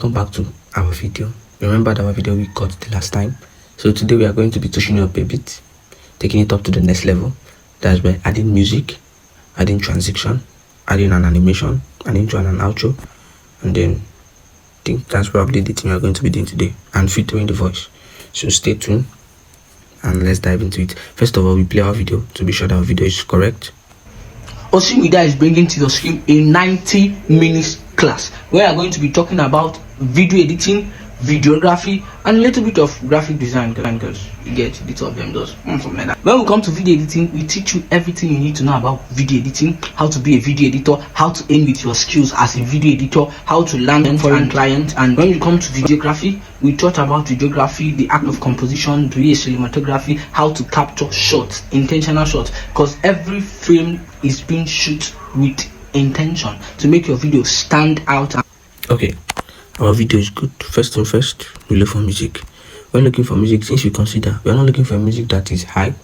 Come back to our video. Remember our video we got the last time. So today we are going to be touching up a bit, taking it up to the next level. That's by adding music, adding transition, adding an animation, an intro and an outro, and then I think that's probably the thing we are going to be doing today, and filtering the voice. So stay tuned and let's dive into it. First of all, we play our video to be sure that our video is correct. OSEN Media is bringing to your screen a 90 minutes class where we are going to be talking about video editing, videography, and a little bit of graphic design. Because you get the two of them does something like that. When we come to video editing, we teach you everything you need to know about video editing, how to be a video editor, how to aim with your skills as a video editor, how to land foreign clients. And when we come to videography, we taught about videography, the act of composition, doing cinematography, how to capture shots, intentional shots, because every frame is being shot with intention to make your video stand out. Okay, our video is good. First thing first, we look for music. When looking for music, since you consider we are not looking for music that is high,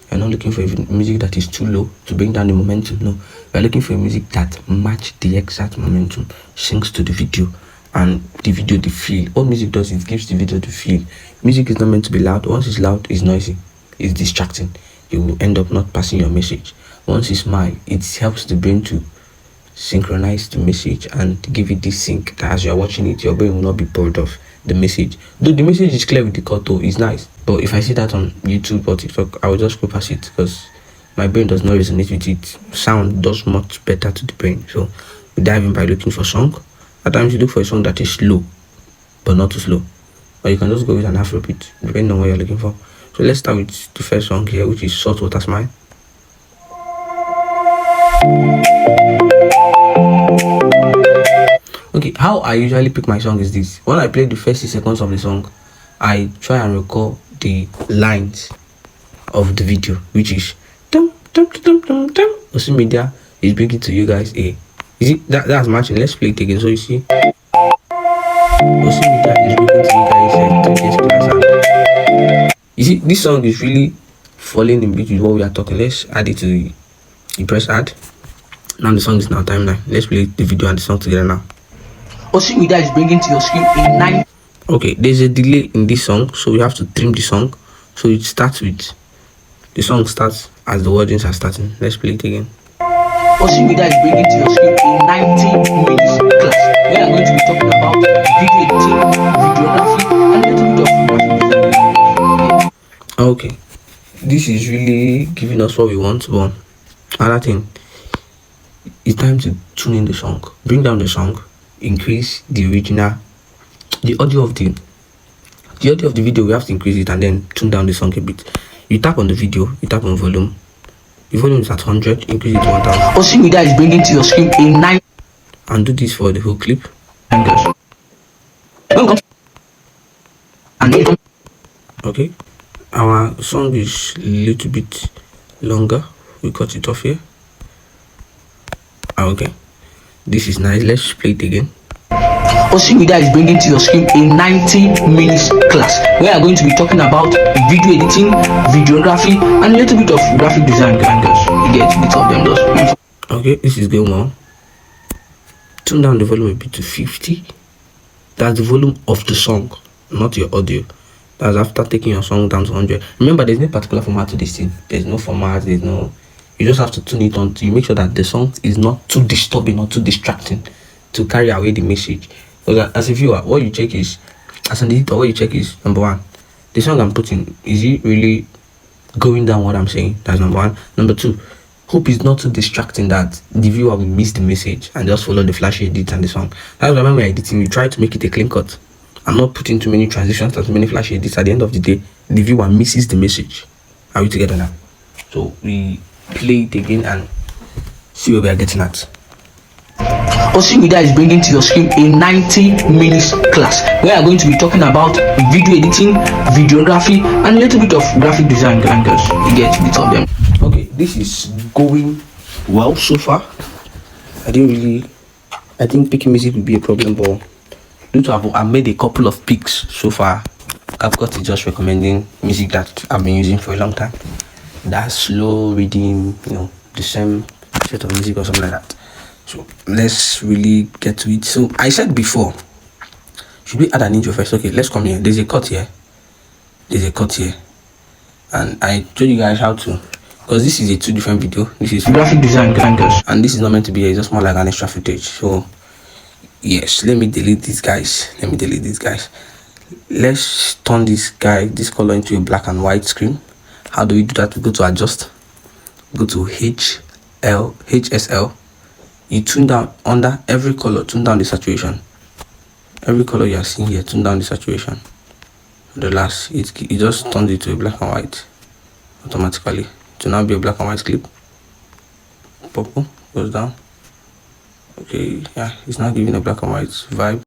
we are not looking for music that is too low to bring down the momentum. No, we are looking for music that match the exact momentum, syncs to the video, and the video the feel. All music does is gives the video the feel. Music is not meant to be loud. Once it's loud, it's noisy, it's distracting. You will end up not passing your message. Once it's mild, it helps the brain to synchronize the message and give it this sync that as you are watching it, your brain will not be bored of the message. Though the message is clear with the cut, though, it's nice. But if I see that on YouTube or TikTok, I will just go past it because my brain does not resonate with it. Sound does much better to the brain. So we dive in by looking for song. At times you look for a song that is slow, but not too slow. Or you can just go with an Afrobeat, depending on what you're looking for. So let's start with the first song here, which is Saltwater Smile. Okay, how I usually pick my song is this. When I play the first 6 seconds of the song, I try and recall the lines of the video, which is dum dum dum dum dum. OSEN Media is bringing to you guys a. You see that's matching. Let's play it again. So you see, OSEN Media is bringing to you guys a 3 days class. And you see, this song is really falling in between what we are talking. Let's add it to the. You press add. Now the song is now timeline. Let's play the video and the song together now. OSEN Media is bringing to your screen a 9. Okay, there's a delay in this song, so we have to trim the song. So it starts with the song starts as the wordings are starting. Let's play it again. OSEN Media is bringing to your screen a 90 minutes class where we are going to be talking about video editing, videography, and a little bit of graphic design. Okay, this is really giving us what we want, but another thing, it's time to tune in the song, bring down the song, increase the audio of the video. We have to increase it and then tune down the song a bit. You tap on the video, you tap on volume. The volume is at 100, increase it to 1000. OSEN Media is bringing to your screen a 9. And do this for the whole clip. Okay, our song is a little bit longer. We cut it off here. Okay, this is nice. Let's play it again. OSEN Media is bringing to your screen a 90 minutes class where we are going to be talking about video editing, videography, and a little bit of graphic design. You get the two of them does. Okay, this is going well. Tune down the volume a bit to 50. That's the volume of the song, not your audio. That's after taking your song down to 100. Remember, there's no particular format to this thing. There's no format. You just have to tune it on. You make sure that the song is not too disturbing or too distracting to carry away the message. Because as a viewer, what you check is, as an editor, what you check is, number one, the song I'm putting, is it really going down what I'm saying? That's number one. Number two, hope is not too distracting that the viewer will miss the message and just follow the flashy edit and the song. That's why when we're editing, we try to make it a clean cut. I'm not putting too many transitions or too many flashy edits. At the end of the day, the viewer misses the message. Are we together now? So we play it again and see where we are getting at. OSEN Media is bringing to your screen a 90 minutes class where we are going to be talking about video editing, videography, and a little bit of graphic design. You get the two of them. Okay, this is going well so far. I think picking music will be a problem, but due to I've made a couple of picks so far, I've got to just recommending music that I've been using for a long time. That's slow reading, the same set of music or something like that. So let's really get to it. So I said before, should we add an intro first? Okay, let's come here. There's a cut here. And I showed you guys how to, because this is a 2 different video. This is graphic design angles, and this is not meant to be here. It's just more like an extra footage. So yes, let me delete these guys. Let's turn this color into a black and white screen. How do we do that? We go to adjust, go to HSL. You tune down under every color, tune down the saturation. Every color you are seeing here, tune down the saturation. The last, it just turns it to a black and white automatically. To now be a black and white clip. Purple goes down. Okay, yeah, it's now giving a black and white vibe.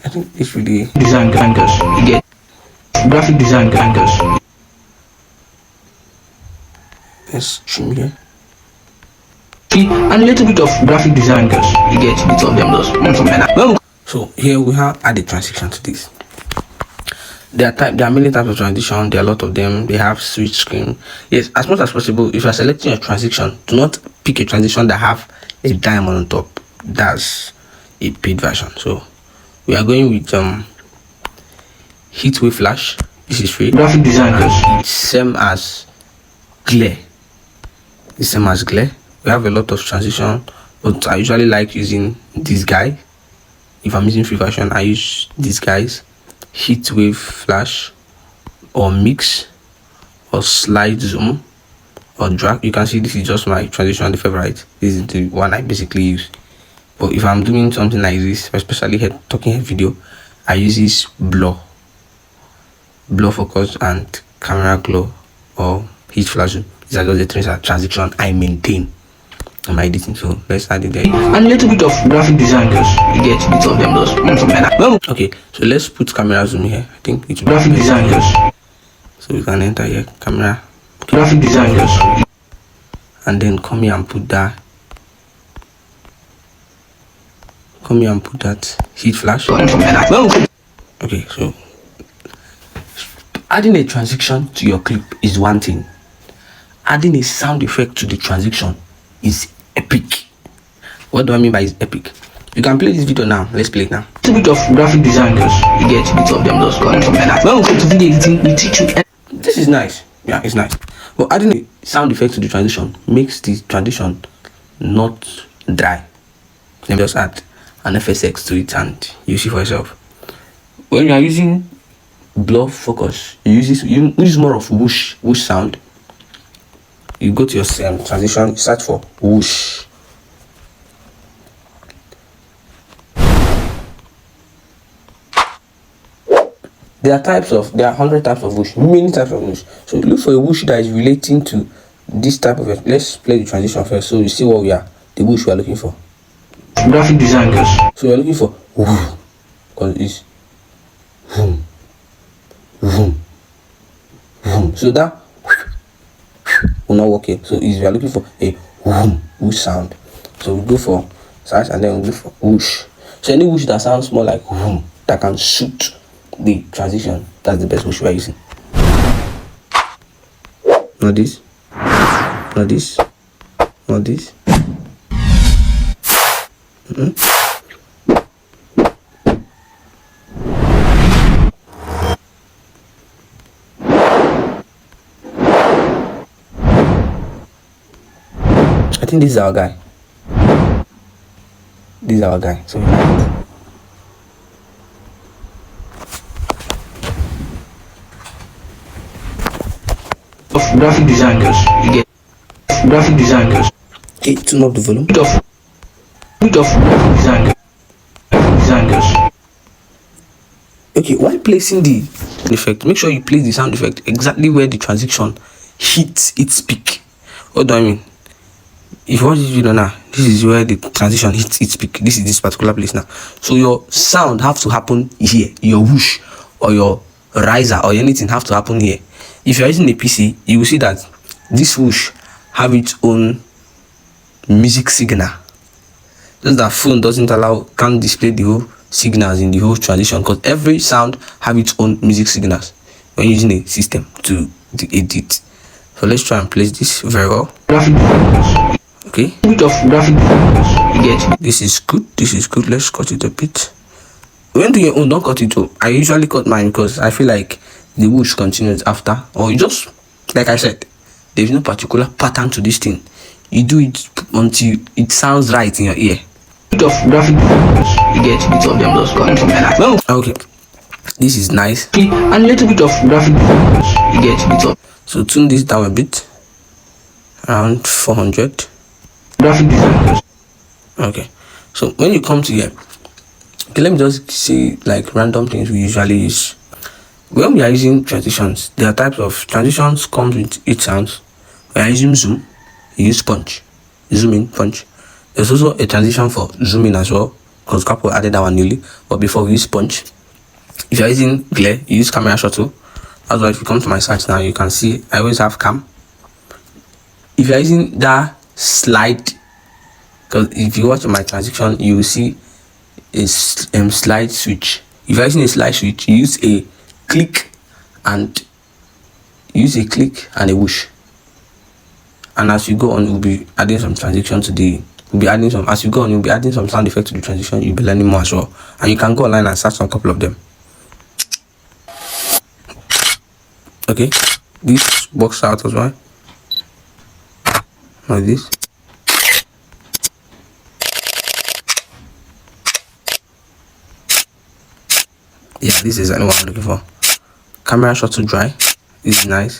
I think it's really design angles. You get graphic design angles. Let's trim here. And a little bit of graphic design angles. You get bits of them those. So here we have added transition to this. There are many types of transition. There are a lot of them. They have switch screen. Yes, as much as possible, if you are selecting a transition, do not pick a transition that have a diamond on top. That's a paid version. So we are going with heat wave flash. This is free. Graphic design angles. Same as glare. The same as glare. We have a lot of transition, but I usually like using this guy. If I'm using free version, I use these guys: heat wave flash, or mix, or slide zoom, or drag. You can see this is just my transition, the favorite. This is the one I basically use. But if I'm doing something like this, especially talking head video, I use this blur focus and camera glow or heat flash zoom. These are just the transition I maintain on my editing. So let's add it there. And a little bit of graphic design angles. You get bits of them those. Okay, so let's put camera zoom here. I think it's graphic design angles. So we can enter here, camera, graphic design angles, and then come here and put that. Heat flash. Okay, so adding a transition to your clip is one thing. Adding a sound effect to the transition is epic. What do I mean by is epic? You can play this video now. Let's play it now. A bit of graphic design angles. You get bits of them those. When we come to video editing, we teach you. This is nice. Yeah, it's nice. But adding a sound effect to the transition makes the transition not dry. Let me just add an FSX to it and you see for yourself. When you are using blur focus, you use more of whoosh sound. You go to your transition, search for whoosh. There are 100 types of whoosh, many types of whoosh. So look for a whoosh that is relating to this type of it. Let's play the transition first so you see what the whoosh we are looking for. Graphic design angles. So we are looking for whoo, because it's vroom, vroom, vroom. So that will not work here. So we are looking for a whoosh sound. So we go for size and then we go for whoosh. So any whoosh that sounds more like whoom, that can suit the transition, that's the best whoosh we are using. Not this, not this, not this. I think this is our guy. So of graphic design angles. You get graphic design angles. Okay, turn up the volume. Bit of graphic design angles. Okay, while placing the effect, make sure you place the sound effect exactly where the transition hits its peak. What do I mean? If you watch this video now, this is where the transition hits its peak. This is this particular place now. So your sound have to happen here. Your whoosh or your riser or anything have to happen here. If you're using a PC, you will see that this whoosh have its own music signal. Just that phone can't display the whole signals in the whole transition, because every sound have its own music signals. when using a system to edit. So let's try and place this very well. Graphic designers. Okay. Bit of graphic designers. You get. This is good. This is good. Let's cut it a bit. When doing your own, don't cut it too. I usually cut mine because I feel like the whoosh continues after, or you just, like I said, there's no particular pattern to this thing. You do it until it sounds right in your ear. Bit of graphic designers. You get. Bit of them just continue. Okay, this is nice. And a little bit of graphic designers. You get. Bit of. So tune this down a bit, around 400. Graphic designers. Okay, so when you come to here, okay, let me just see like random things we usually use. When we are using transitions, there are types of transitions comes with each sound. We are using zoom, you use punch, zoom in, punch. There's also a transition for zoom in as well, because Capo added that one newly, but before we use punch. If you are using glare, you use camera shuttle. That's why if you come to my site now, you can see I always have cam. If you are using that slide, because if you watch my transition, you will see a slide switch. If you're using a slide switch, you use a click and a whoosh. And as you go on, you'll be adding some transition to the. As you go on, you'll be adding some sound effect to the transition. You'll be learning more as well, and you can go online and search on a couple of them. Okay, this works out as well. Like this. Yeah, this is exactly what I'm looking for. Camera shuttle dry. This is nice.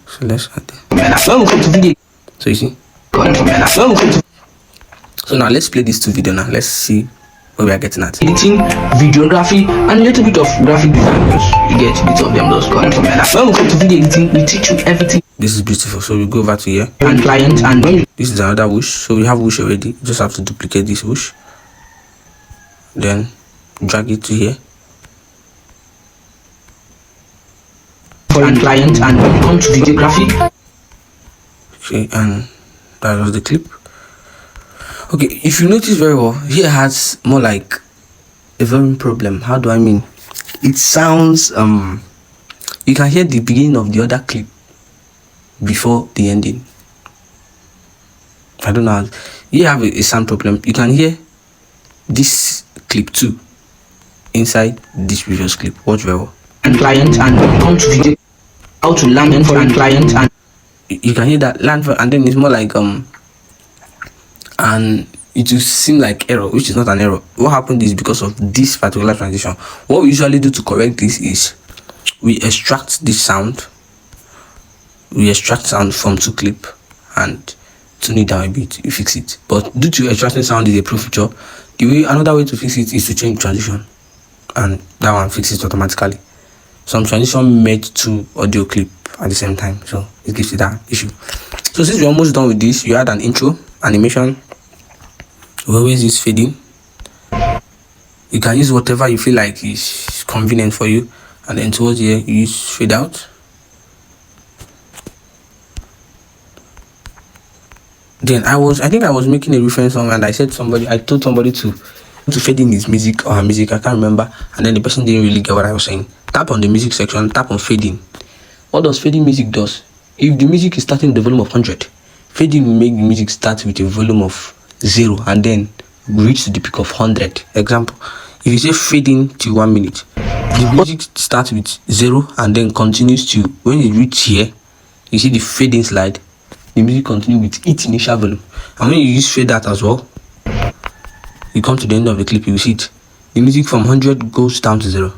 So let's add it. So you see. So now let's play these two videos now. Let's see where we are getting at. Editing, videography, and a little bit of graphic designers. You get. Bit of them just come together. When we come to video editing, we teach you everything. This is beautiful. So we go over to here. And client, and when this is another whoosh. So we have whoosh already. You just have to duplicate this whoosh. Then drag it to here. For a client, and when we come to videography. Okay, and that was the clip. Okay, if you notice very well, here has more like a very problem. How do I mean? It sounds you can hear the beginning of the other clip before the ending. I don't know how. You have a sound problem. You can hear this clip too inside this previous clip. Watch very well. And client, and when we come to video, how to land for a client, and you can hear that land for, and then it's more like and it will seem like error, which is not an error. What happened is because of this particular transition. What we usually do to correct this is we extract this sound. We extract sound from to clip and tune it down a bit. You fix it. But due to extracting sound is a pro feature, another way to fix it is to change transition, and that one fixes it automatically. Some transition made to audio clip at the same time, so it gives you that issue. So since we're almost done with this, you add an intro animation. We always use fading. You can use whatever you feel like is convenient for you, and then towards here you use fade out. Then I think I was making a reference on, and I told somebody to fade in his music or her music, I can't remember, and then the person didn't really get what I was saying. Tap on the music section, tap on fading. What does fading music does? If the music is starting with the volume of 100, fading will make the music start with a volume of 0 and then reach to the peak of 100. Example, if you say fading to 1 minute, the music starts with 0 and then continues to, when you reach here, you see the fading slide, the music continues with its initial volume. And when you use fade out as well, you come to the end of the clip, you will see it. The music from 100 goes down to 0.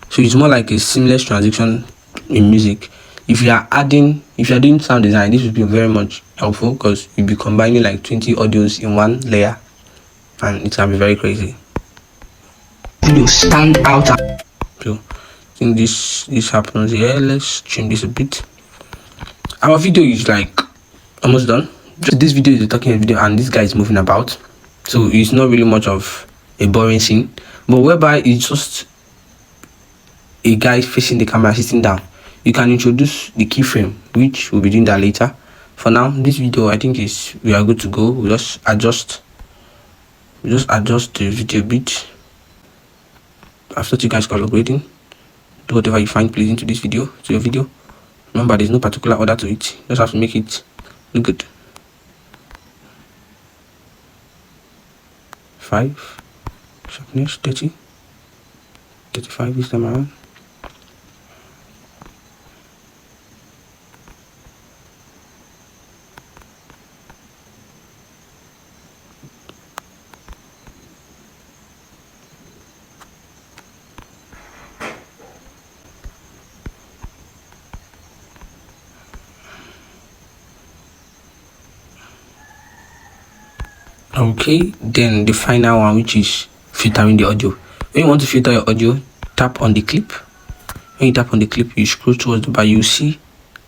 So it's more like a seamless transition in music. If you are doing sound design, this would be very much helpful because you'll be combining like 20 audios in one layer, and it can be very crazy. You stand out. So I think this happens here. Let's trim this a bit. Our video is like almost done. This video is a talking video, and this guy is moving about, so it's not really much of a boring scene, but whereby it's just a guy facing the camera sitting down. You can introduce the keyframe, which we'll be doing that later. For now, this video I think we are good to go. We'll just adjust the video a bit. After you guys collaborating, do whatever you find pleasing to this video, to your video. Remember, there's no particular order to it. You just have to make it look good. 5 sharpness, 30, 35 this time around. Okay, then the final one, which is filtering the audio. When you want to filter your audio, tap on the clip. When you tap on the clip, you scroll towards the bar, you see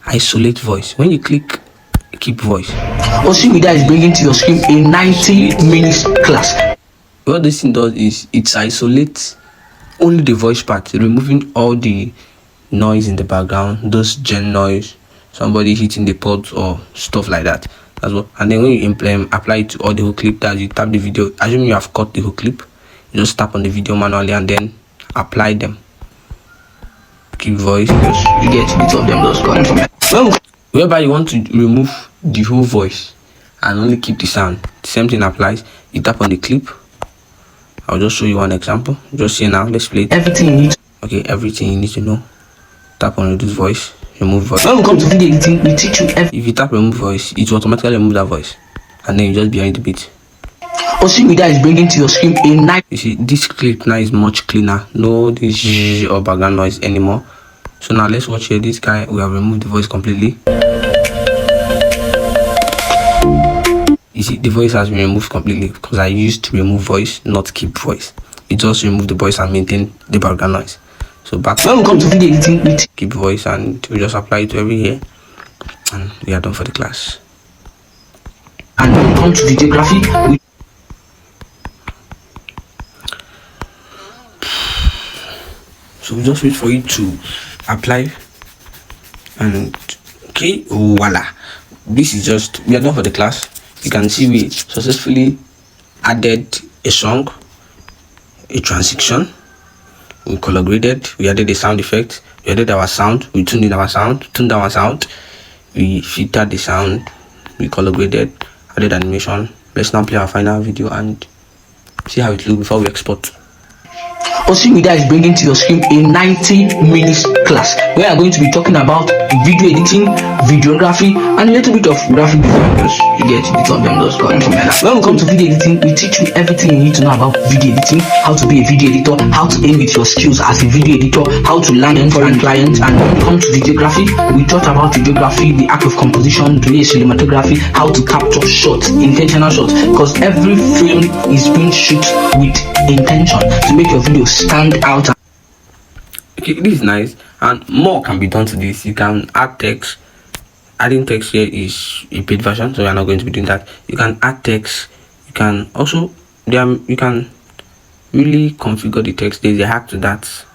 isolate voice. When you click keep voice, OSEN Media is bringing to your screen a 90-minute class. What this thing does is it isolates only the voice part, removing all the noise in the background, those gen noise, somebody hitting the pods or stuff like that. That's what. And then when you apply it to all the whole clip, that you tap the video, assuming you have cut the whole clip, you just tap on the video manually and then apply them. Keep voice, You get bits of them just coming from it. Whereby you want to remove the whole voice and only keep the sound, the same thing applies. You tap on the clip. I'll just show you one example. Just see now. Let's play it. Everything you need. Okay, everything you need to know. Tap on reduce voice, remove voice. When we come to video editing, we teach you everything. If you tap remove voice, it will automatically remove that voice, and then you just behind the beat. OSEN Media is bringing to your screen a night. You see, this clip now is much cleaner. No this zzzz or background noise anymore. So now let's watch here. This guy, we have removed the voice completely. You see, the voice has been removed completely because I used to remove voice, not keep voice. It just remove the voice and maintain the background noise. So back When we come to video editing, we keep voice and we just apply it to every here, and we are done for the class. and when we come to videography, we So we just wait for it to apply, and okay, voila. This is just, we are done for the class. You can see we successfully added a song, a transition, we color graded, we added a sound effect, we added our sound, we tuned in our sound, tuned down our sound, we filtered the sound, we color graded, added animation. Let's now play our final video and see how it looks before we export. OSEN Media is bringing to your screen a 90-minute class where we are going to be talking about video editing, videography, and a little bit of graphic design. You get bits of them just coming from there. When we come to video editing, we teach you everything you need to know about video editing, how to be a video editor, how to aim with your skills as a video editor, how to land foreign clients. And when we come to videography, we taught about videography, the act of composition, doing cinematography, how to capture shots, intentional shots, because every frame is being shot with intention to make your video stand out. Okay, this is nice, and more can be done to this. You can add text. Adding text here is a paid version, so we are not going to be doing that. You can add text. You can also you can really configure the text. There's a hack to that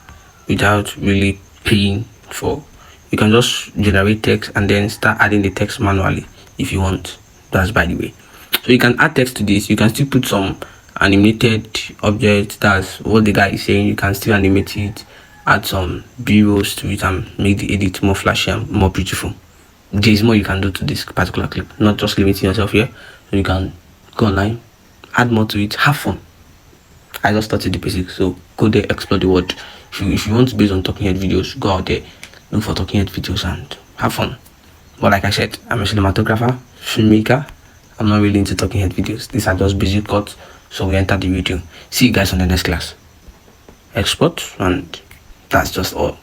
without really paying for. You can just generate text and then start adding the text manually if you want. That's by the way. So you can add text to this. You can still put some animated objects. That's what the guy is saying. You can still animate it, add some b-rolls to it, and make the edit more flashy and more beautiful. There's more you can do to this particular clip, not just limiting yourself here. So you can go online, add more to it, have fun. I just started the basics, so go there, explore the world. If you want to base on talking head videos, go out there, look for talking head videos and have fun. But like I said, I'm a cinematographer, filmmaker. I'm not really into talking head videos. These are just basic cuts. So we enter the video. See you guys on the next class. Export, and that's just all.